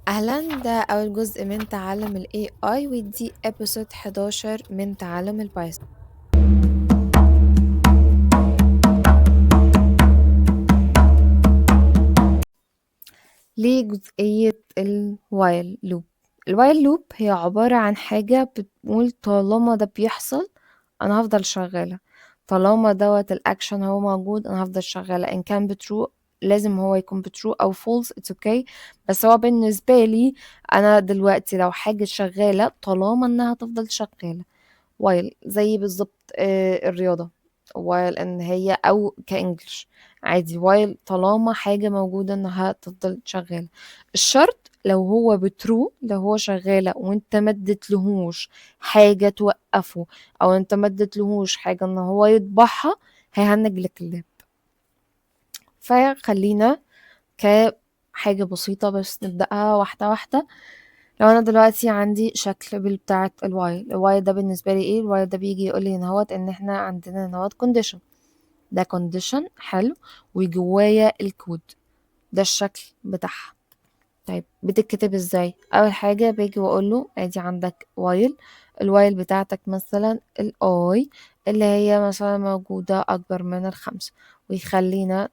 أهلا، ده أول جزء من تعلم ال AI ودي episode 11 من تعلم البايثون. ليه جزئية الوايل لوب؟ الوايل لوب هي عبارة عن حاجة بتقول طالما ده بيحصل أنا هفضل شغالة، طالما دوت الأكشن هو موجود أنا هفضل شغالة، إن كان بترو لازم هو يكون بترو أو فولس it's okay. بس هو بالنسبة لي أنا دلوقتي لو حاجة شغالة طالما إنها تفضل شغالة. وايل زي بالظبط الرياضة، وايل ان هي او كانجلش عادي، وايل طالما حاجة موجودة انها تفضل شغالة. الشرط لو هو بترو، لو هو شغالة وانت مدت لهوش حاجة توقفه او انت مدت لهوش حاجة ان هو يطبعها هيهنج لك اللاب. فخلينا كحاجة بسيطة بس نبدأها واحدة واحدة. لو انا دلوقتي عندي شكل بالبتاعة الواي ده بالنسبة لي ايه؟ الواي ده بيجي يقول لي نهوت ان احنا عندنا نهوت كونديشن، ده كونديشن حلو وجوايا الكود، ده الشكل بتاعها. طيب بتتكتب ازاي؟ اول حاجة باجي واقول له ادي عندك وايل، الوايل بتاعتك مثلا الاي اللي هي مثلا موجودة اكبر من الخمسة، ويخلينا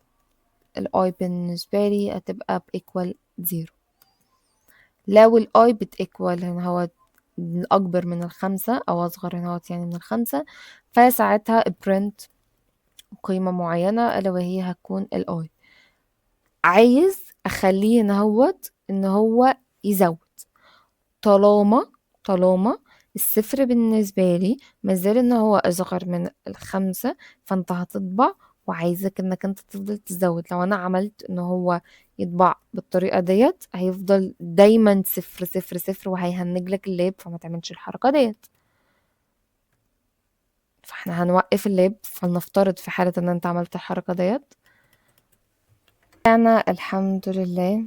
الاي بالنسبة لي هتبقى بايكوال 0. لو الاي بتيكوال هنا هو اكبر من الخمسة او اصغر هنا هو يعني من الخمسة، فساعتها print قيمة معينة الا وهي هتكون الاي. عايز اخليه هنا هو ان هو يزود، طالما الصفر بالنسبة لي مازال ان هو اصغر من الخمسة، فانت هتطبع وعايزك انك انت تفضل تزود. لو انا عملت ان هو يطبع بالطريقة ديت هيفضل دايما صفر صفر صفر وهيهنج لك اللاب، فما تعملش الحركة ديت. فاحنا هنوقف اللاب، فلنفترض في حالة ان انت عملت الحركة ديت انا الحمد لله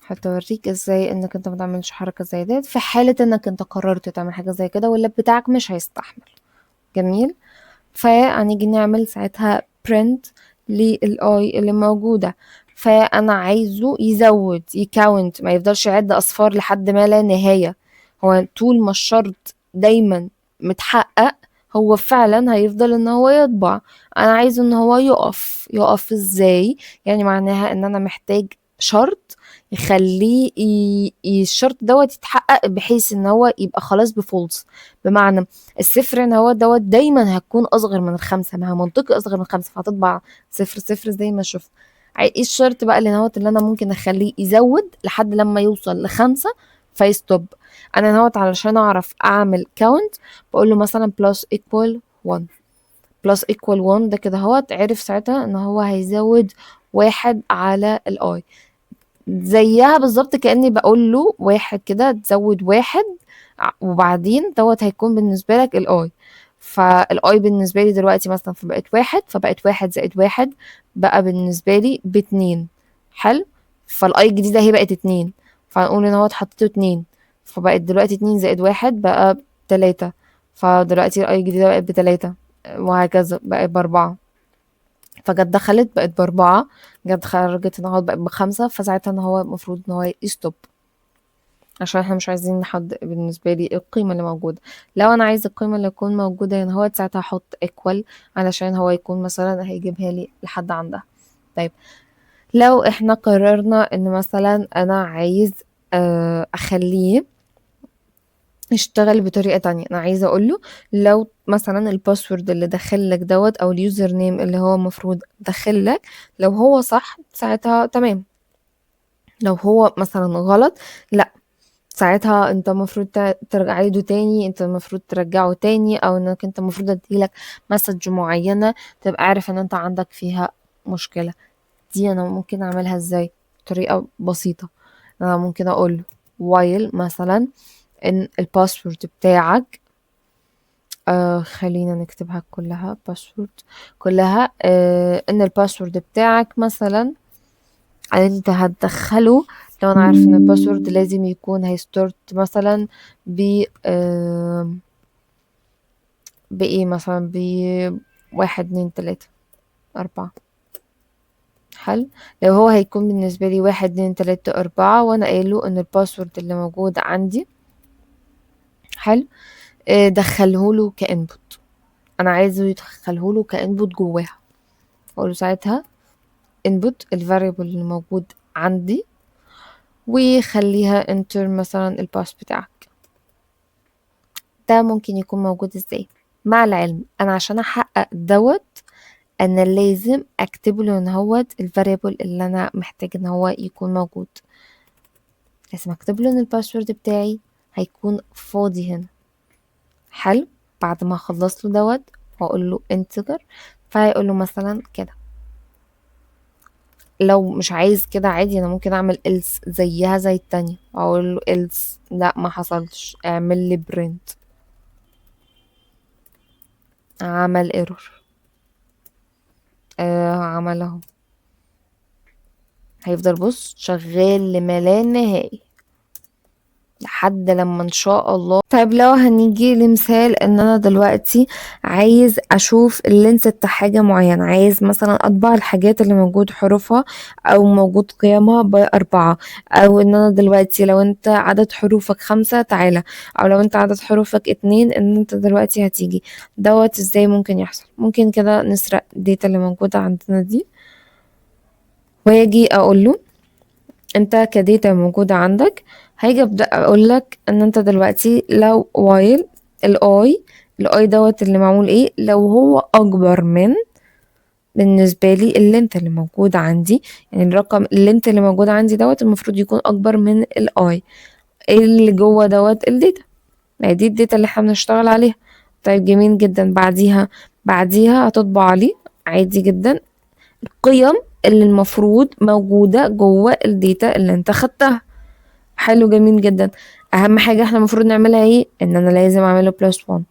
هتوريك ازاي انك انت ما تعملش حركة زي ديت في حالة انك انت قررت تعمل حاجة زي كده واللاب بتاعك مش هيستحمل. جميل. فهنيجي نعمل ساعتها print للاي اللي موجودة، فانا عايزه يزود يكاونت، ما يفضلش يعد اصفار لحد ما لا نهاية. هو طول ما الشرط دايما متحقق هو فعلا هيفضل ان هو يطبع. انا عايزه ان هو يقف ازاي؟ يعني معناها ان انا محتاج شرط يخليه الشرط دوت يتحقق بحيث ان هو يبقى خلاص بفولس. بمعنى الصفر ان هو دوت دايما هتكون اصغر من الخمسة، ما هي منطقي اصغر من الخمسة فهتطبع صفر صفر زي ما شفت. ايه الشرط بقى اللي انا ممكن اخليه يزود لحد لما يوصل لخمسة فيستوب؟ انا نوت علشان اعرف اعمل كاونت بقول له مثلا plus equal 1، plus equal 1 ده كده هو عرف ساعتها ان هو هيزود واحد على الاي. زيها بالظبط كأني بقول له واحد كده تزود واحد وبعدين دوت هيكون بالنسبة لك الاي. فالاي بالنسبة لي دلوقتي مثلا فبقت واحد، فبقت واحد زائد واحد بقى بالنسبة لي باتنين. حلو. فالاي الجديدة هي بقت اتنين، فهنقول ان هو اتحطته اتنين، فبقت دلوقتي اتنين زائد واحد بقى تلاتة، فدلوقتي الاي الجديدة بقت بتلاتة، وهكذا بقت باربعة. فجت دخلت بقت باربعة، جت خرجت ان هو بقت بخمسة، فساعتها ان هو المفروض ان هو يستوب، عشان احنا مش عايزين نحد بالنسبة لي القيمة اللي موجودة. لو انا عايزة القيمة اللي تكون موجودة هنا هو ساعتها احط equal علشان هو يكون مثلا هيجيبها لي لحد عندها. طيب لو احنا قررنا ان مثلا انا عايز اخليه يشتغل بطريقة تانية، انا عايزة اقوله لو مثلا الباسورد اللي دخلك دوت او اليوزر نيم اللي هو المفروض دخلك لو هو صح ساعتها تمام، لو هو مثلا غلط لا، ساعتها انت المفروض ترجع عيده تاني، انت المفروض ترجعه تاني، او انك انت المفروض اديلك مسج معينة تبقى عارف ان انت عندك فيها مشكلة. دي انا ممكن اعملها ازاي؟ بطريقة بسيطة. انا ممكن اقول while مثلا ان الباسورد بتاعك خلينا نكتبها كلها باسورد كلها ان الباسورد بتاعك مثلا انت هتدخله. لو انا عارف ان الباسورد لازم يكون هيستورت مثلا ب بايه مثلا ب واحد اتنين تلاتة اربعة. حلو. لو هو هيكون بالنسبة لي 1 2 3 4 وانا قايله ان الباسورد اللي موجود عندي، حلو، دخلهوله كانبوت، انا عايزه يدخلهوله كانبوت جواها، اقوله ساعتها input الفاريبل اللي موجود عندي، وخليها enter مثلا الباس بتاعك. ده ممكن يكون موجود ازاي؟ مع العلم انا عشان احقق دوت انا لازم اكتب له ان هو الفاريبل اللي انا محتاج ان هو يكون موجود، لازم اكتب له ان الباسورد بتاعي هيكون فاضي هنا. حلو. بعد ما اخلص له دوت واقول له انتجر، فهيقول له مثلا كده. لو مش عايز كده عادي انا ممكن اعمل else زيها زي التانية، اقول له else لا ما حصلش اعمل لي print، عمل error، عمل اهو، هيفضل بص شغال لما لا نهائي لحد لما ان شاء الله. طيب لو هنيجي لمثال ان انا دلوقتي عايز اشوف اللينس بتاع حاجة معينة، عايز مثلا اطبع الحاجات اللي موجود حروفها او موجود قيمها ب4، او ان انا دلوقتي لو انت عدد حروفك 5 تعالى، او لو انت عدد حروفك 2 ان انت دلوقتي هتيجي دوت. ازاي ممكن يحصل؟ ممكن كده نسرق الداتا اللي موجودة عندنا دي، واجي اقول له انت كداتا موجودة عندك، هاجي ابدأ اقول لك ان انت دلوقتي لو وايل الاي دوت اللي معمول ايه، لو هو اكبر من بالنسبة لي اللينت اللي موجود عندي، يعني الرقم اللينت اللي موجود عندي دوت المفروض يكون اكبر من الاي، ايه اللي جوه دوت الداتا، ما دي الداتا اللي احنا بنشتغل عليها. طيب جميل جدا. بعديها هتطبع لي عادي جدا القيم اللي المفروض موجودة جوه الداتا اللي انت خدتها. حلو جميل جدا. اهم حاجة احنا المفروض نعملها ايه؟ ان انا لازم اعمله +1،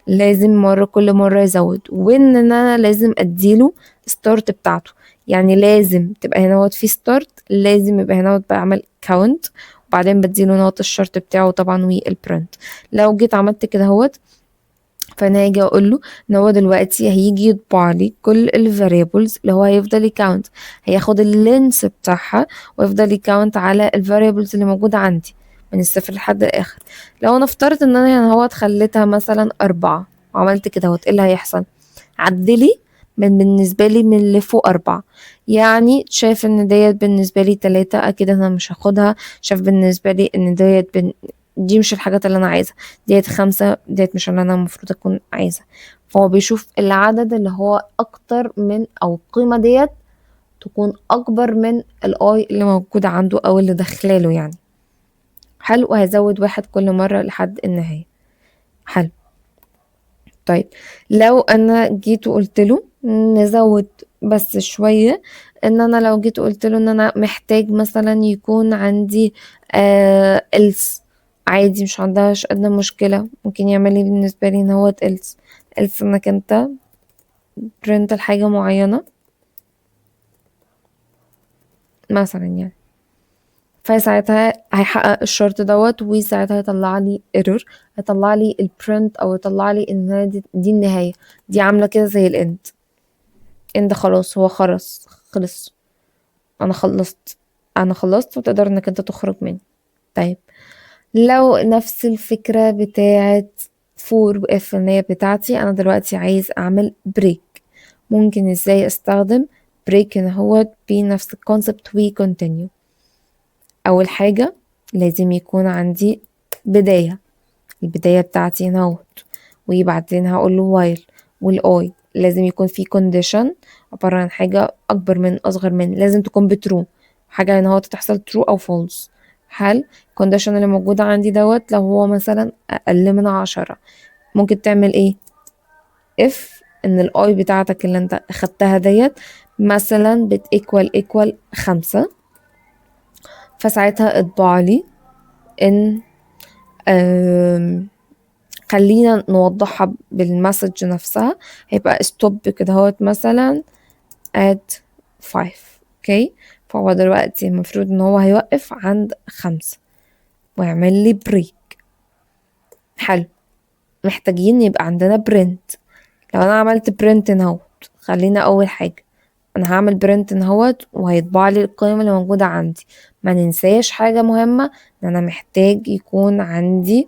لازم كل مرة يزود، وان انا لازم اديله ستارت بتاعته، يعني لازم تبقى هنا في ستارت، لازم يبقى هنا بعمل كاونت، وبعدين بديله نقط الشرط بتاعه طبعا والبرنت. لو جيت عملت كده فانا هاجي اقول له ان هو دلوقتي هيجي يطبع لي كل الفاريبلز اللي هو هيفضل يكاونت، هياخد اللينس بتاعها ويفضل يكاونت على الفاريبلز اللي موجودة عندي من الصفر لحد الاخر. لو انا افترض ان انا يعني خليتها مثلا 4 وعملت كده ايه اللي هيحصل؟ عدلي بالنسبة لي من اللي فوق 4، يعني شايف ان ديت بالنسبة لي 3 اكيد انا مش هاخدها، شايف بالنسبة لي ان دي مش الحاجات اللي انا عايزها، ديت 5 ديت مش اللي انا المفروض اكون عايزة. فهو بيشوف العدد اللي هو اكتر من او القيمة ديت تكون اكبر من الاي اللي موجودة عنده او اللي داخلاله يعني. حلو. وهيزود 1 كل مرة لحد النهاية. حلو. طيب لو انا جيت وقلت له نزود بس شوية، ان انا لو جيت وقلت له ان انا محتاج مثلا يكون عندي else، عادي مش عندهاش ادنى مشكلة، ممكن يعمل لي بالنسبة لي ان هو else انك انت print الحاجة معينة مثلا يعني، فساعتها هيحقق الشرط دوت، وساعتها هيطلع لي ايرور، هيطلع لي البرنت او يطلع لي ان دي النهاية، دي عاملة كده زي الاند. اند خلاص هو خلص، انا خلصت، وتقدر انك انت تخرج مني. طيب لو نفس الفكرة بتاعة فور واف ان هي بتاعتي، انا دلوقتي عايز اعمل بريك، ممكن ازاي استخدم بريك ان هو بنفس الكونسبت وي كونتينيو. اول حاجة لازم يكون عندي بداية، البداية بتاعتي نوت، وبعدين هقول له وايل، والاي لازم يكون في كونديشن عبارة عن حاجة اكبر من اصغر من، لازم تكون بترو، حاجة ان هو تحصل ترو او فولس. هل الكونديشن اللي موجودة عندي دوت لو هو مثلا اقل من 10 ممكن تعمل ايه؟ if ان الاي بتاعتك اللي انت اخدتها ديت مثلا ايكوال 5، فساعتها اطبع لي ان خلينا نوضحها بالمسج نفسها، هيبقى stop كده مثلا at 5. اوكي، فهو دلوقتي المفروض ان هو هيوقف عند 5 ويعمل لي بريك. حلو. محتاجين يبقى عندنا برنت. لو انا عملت برنت خلينا اول حاجة انا هعمل برنت ان هوت وهيطبع لي القيم اللي موجودة عندي. ما ننساش حاجة مهمة، ان انا محتاج يكون عندي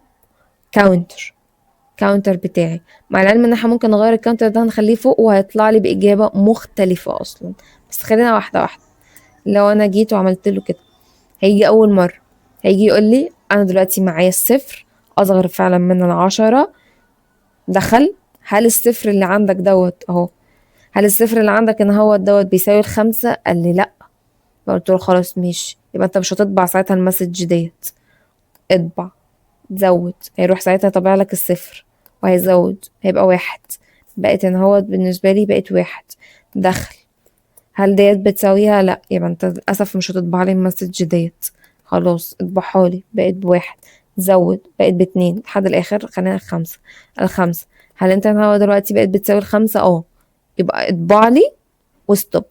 كاونتر بتاعي، مع العلم ان احنا ممكن نغير الكاونتر ده نخليه فوق وهيطلع لي بإجابة مختلفة اصلا. بس خلينا واحدة واحدة. لو انا جيت وعملت له كده، هيجي اول مرة هيجي يقول لي انا دلوقتي معايا الصفر اصغر فعلا من 10. دخل، هل الصفر اللي عندك دوت اهو، هل الصفر اللي عندك ان هو دوت بيساوي 5؟ قال لي لا. قلت له خلاص ماشي، يبقى انت مش هتطبع ساعتها المسج ديت. اطبع، زود، هيروح ساعتها طبع لك الصفر وهيزود، هيبقى 1. بقت ان هو بالنسبة لي بقت 1. دخل، هل ديت بتساويها؟ لا، يبقى انت للأسف مش هتطبع لي المسج ديت. خلاص اطبعها لي، بقت ب1. زود، بقت ب2 لحد الآخر، خلينا 5. الخمسة، هل انت هو دلوقتي بقت بتساوي 5؟ اه، يبقى اطبع لي وستوب.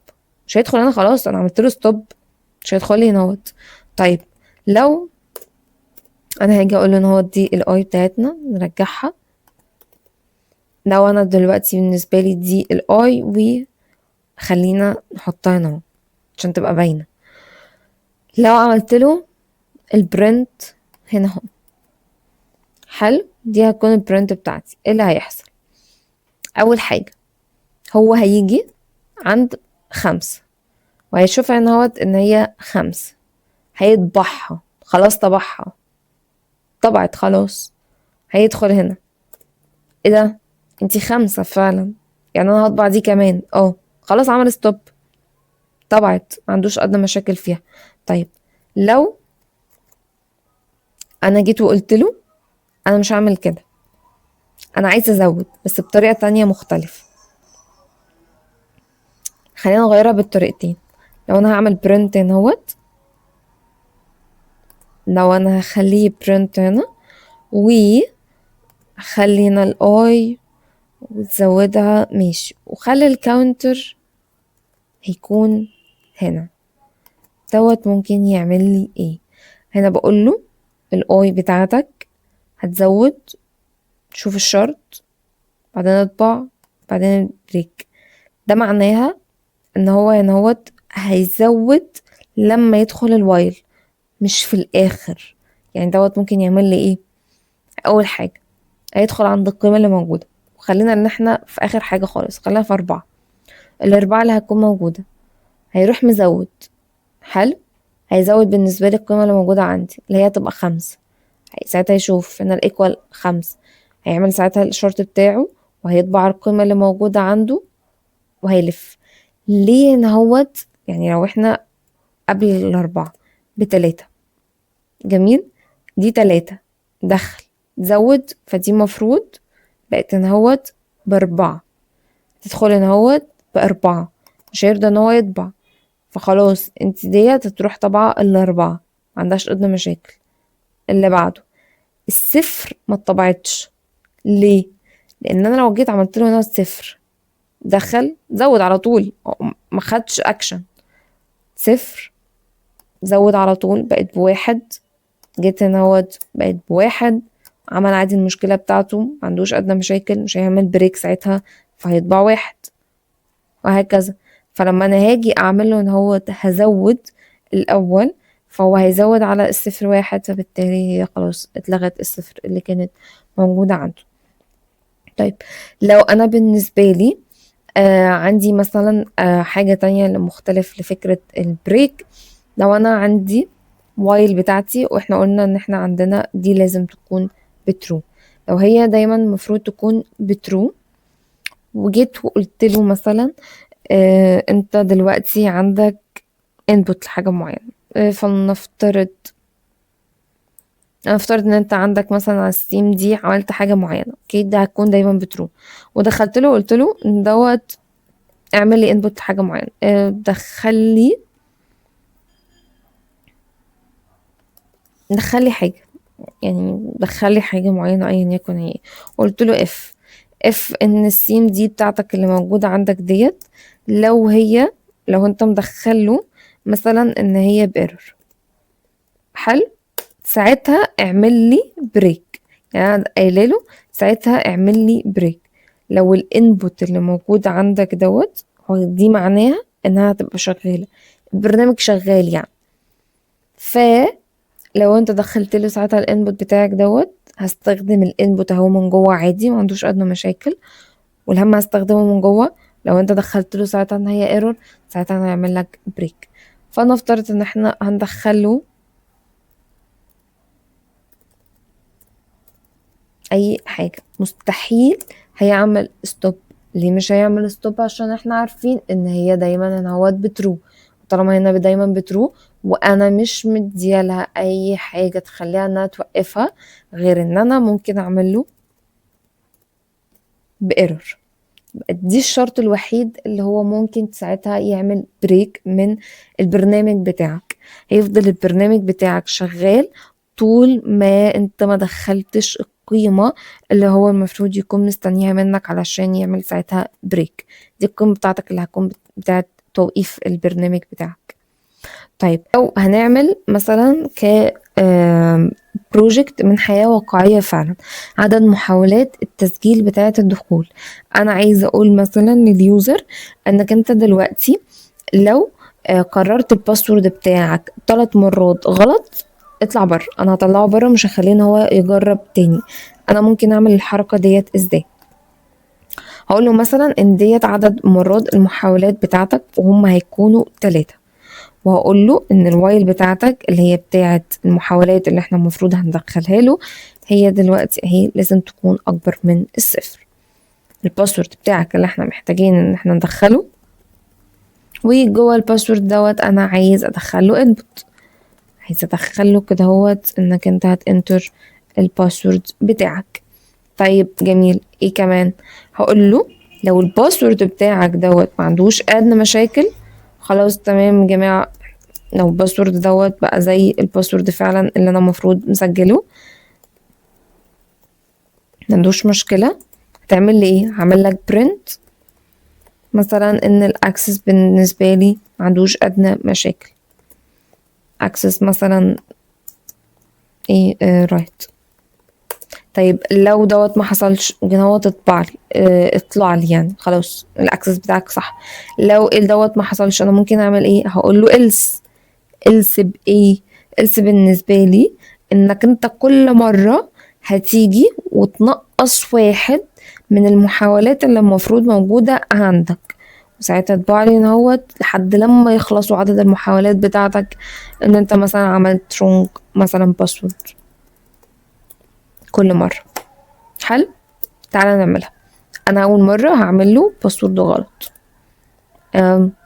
مش هيدخل هنا، خلاص انا عملت له ستوب، مش هيدخل لي هناوت. طيب لو انا هاجي اقول له ان هو دي الاي بتاعتنا نرجعها، لو انا دلوقتي بالنسبه لي دي الاي، وخلينا نحطها هنا اهو عشان تبقى باينه. لو عملت له البرنت هنا اهو، حلو، دي هتكون البرنت بتاعتي. ايه اللي هيحصل؟ اول حاجه هو هيجي عند 5 وهيشوف ان هو ان هي 5، هيطبعها. خلاص طبعها، طبعت خلاص. هيدخل هنا، ايه ده، انتي 5 فعلا، يعني انا هطبع دي كمان. خلاص عمل ستوب، طبعت، ما عندوش ادنى مشاكل فيها. طيب لو انا جيت وقلت له انا مش هعمل كده، انا عايزه ازود بس بطريقه تانية مختلفه. خلينا نغيرها بالطريقتين. لو انا هعمل برنت هنا اهوت، لو انا هخليه برنت هنا وخلينا الاي وتزودها ماشي، وخلي الكاونتر هيكون هنا دوت، ممكن يعمل لي ايه؟ هنا بقول له الاي بتاعتك هتزود، شوف الشرط، بعدين اطبع، بعدين بريك. ده معناها ان هو هنا هوت هيزود لما يدخل الوايل، مش في الاخر. يعني دوت ممكن يعمل لي ايه؟ اول حاجة هيدخل عند القيمة اللي موجودة، وخلينا ان احنا في اخر حاجة خالص، خلينا في 4. الاربعة اللي هتكون موجودة هيروح مزود. حلو، هيزود بالنسبة لي القيمة اللي موجودة عندي اللي هي تبقى 5. ساعتها يشوف ان الايكوال 5، هيعمل ساعتها الشرط بتاعه وهيطبع القيمة اللي موجودة عنده وهيلف. ليه ان هوت يعني لو احنا قبل ال4 ب3، جميل، دي 3، دخل، زود، فدي مفروض بقت ان هوت ب4، تدخل ان هوت ب4، مش هيرضى ان هو يطبع. فخلاص انت ديت هتروح طبعا ال4، ما عندهاش ادنى مشاكل. اللي بعده الصفر ما اتطبعتش. ليه؟ لان انا لو جيت عملت له هنا الصفر، دخل زود على طول، ما خدش اكشن. صفر، زود على طول، بقت ب1. جيت هنا اهوت بقت ب1، عمل عادي المشكلة بتاعته، ما عندوش ادنى مشاكل، مش هيعمل بريك ساعتها، فهيطبع 1 وهكذا. فلما انا هاجي اعمل له ان هو هزود الاول، فهو هيزود على الصفر 1، فبالتالي هي خلاص اتلغت الصفر اللي كانت موجودة عنده. طيب لو انا بالنسبة لي عندي مثلا حاجة تانية مختلف لفكرة البريك. لو انا عندي وايل بتاعتي، واحنا قلنا ان احنا عندنا دي لازم تكون بترو، لو هي دايما المفروض تكون بترو، وجيت وقلت له مثلا انت دلوقتي عندك input لحاجة معينة، فلنفترض انا افترض ان انت عندك مثلا على الستيم دي عملت حاجة معينة، اوكي، ده هتكون دايما بترو. ودخلت له قلت له ان دوت اعمل لي input لحاجة معينة، دخل لي حاجة، يعني دخل لي حاجة معينة ايا يكن هي. قلت له اف ان السين دي بتاعتك اللي موجودة عندك ديت، لو انت مدخله مثلا ان هي بيرور، حلو، ساعتها اعمل لي بريك. يعني انا قايله له ساعتها اعمل لي بريك لو الانبوت اللي موجود عندك دوت هو دي معناها انها تبقى شغالة، البرنامج شغال يعني. فلو انت دخلت له ساعتها الانبوت بتاعك هستخدم الانبوت اهو من جوه عادي، ما عندوش ادنى مشاكل، والهم هستخدمه من جوه. لو انت دخلت له ساعتها ان هي ايرور، ساعتها هيعمل لك بريك. فنفترض ان احنا هندخله اي حاجة، مستحيل هيعمل ستوب. ليه مش هيعمل ستوب؟ عشان احنا عارفين ان هي دايما ان هو بترو، طالما هنا دايما بترو وانا مش مديالها اي حاجة تخليها انها توقفها، غير ان انا ممكن اعمل له بايرور. دي الشرط الوحيد اللي هو ممكن ساعتها يعمل بريك من البرنامج بتاعك. هيفضل البرنامج بتاعك شغال طول ما انت ما دخلتش القيمة اللي هو المفروض يكون مستنيها منك علشان يعمل ساعتها بريك. دي القيمة بتاعتك اللي هتكون بتاعت توقيف البرنامج بتاعك. طيب لو هنعمل مثلا ك بروجكت من حياة واقعية فعلا، عدد محاولات التسجيل بتاعة الدخول. انا عايزة اقول مثلا لليوزر انك انت دلوقتي لو قررت الباسورد بتاعك 3 مرات غلط، اطلع بره، انا هطلعه بره، مش هخليه ان هو يجرب تاني. انا ممكن اعمل الحركة ديت ازاي؟ هقول له مثلا ان ديت عدد مرات المحاولات بتاعتك وهم هيكونوا 3، وهقول له ان الوايل بتاعتك اللي هي بتاعت المحاولات اللي احنا المفروض هندخلها له هي دلوقتي اهي لازم تكون اكبر من الصفر. الباسورد بتاعك اللي احنا محتاجين ان احنا ندخله، وجوه الباسورد انا عايز ادخله انبوت، عايز ادخله كده انك انت هتنتر الباسورد بتاعك. طيب جميل، ايه كمان؟ هقول له لو الباسورد بتاعك ما عندوش ادنى مشاكل، خلاص تمام يا جماعه، لو الباسورد بقى زي الباسورد فعلا اللي انا المفروض مسجله، معندوش مشكلة، هتعمل لي ايه؟ هعمل لك برنت مثلا ان الاكسس بالنسبة لي معندوش ادنى مشاكل، اكسس مثلا ايه رايت. طيب لو ما حصلش، ممكن هو اطلع لي يعني خلاص الاكسس بتاعك صح. لو ما حصلش، انا ممكن اعمل ايه؟ هقول له else بايه؟ else بالنسبة لي انك انت كل مرة هتيجي وتنقص 1 من المحاولات اللي المفروض موجودة عندك، وساعتها تطبع لي ان لحد لما يخلصوا عدد المحاولات بتاعتك ان انت مثلا عملت wrong مثلا باسورد كل مرة. حلو، تعالى نعملها. انا اول مرة هعمل له باسورد غلط،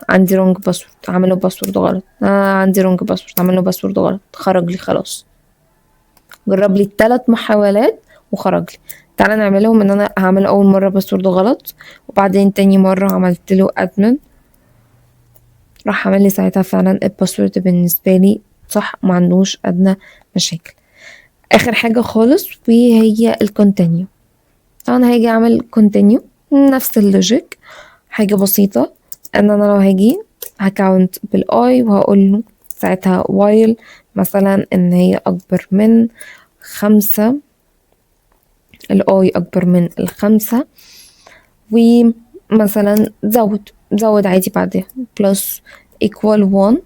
عندي رونج باسورد، عامله باسورد غلط، عندي رونج باسورد، عامله باسورد غلط، خرج لي خلاص، جرب لي 3 محاولات وخرج لي. تعالى نعملهم ان انا هعمل اول مره باسورد غلط، وبعدين تاني مره عملت له ادمن، راح عمل لي ساعتها فعلا الباسورد بالنسبه لي صح، ما عندوش ادنى مشاكل. اخر حاجه خالص وهي الكونتينيو. انا هاجي اعمل كونتينيو نفس اللوجيك، حاجه بسيطه، ان انا لو هاجي هكاونت بالاي وهقول له ساعتها while مثلا ان هي اكبر من 5، الاي اكبر من 5، ومثلا زود عادي بعدها plus equal 1،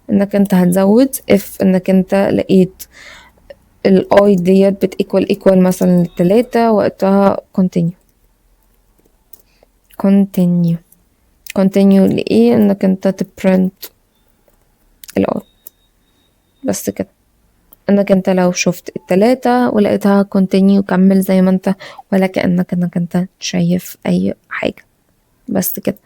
انك انت هتزود if انك انت لقيت الاي بتيكوال مثلا 3، وقتها continue لإيه؟ انك انت تبرنت الاي، بس كده. انك انت لو شفت 3 ولقيتها continue كمل زي ما انت، ولا كأنك انت شايف اي حاجة، بس كده.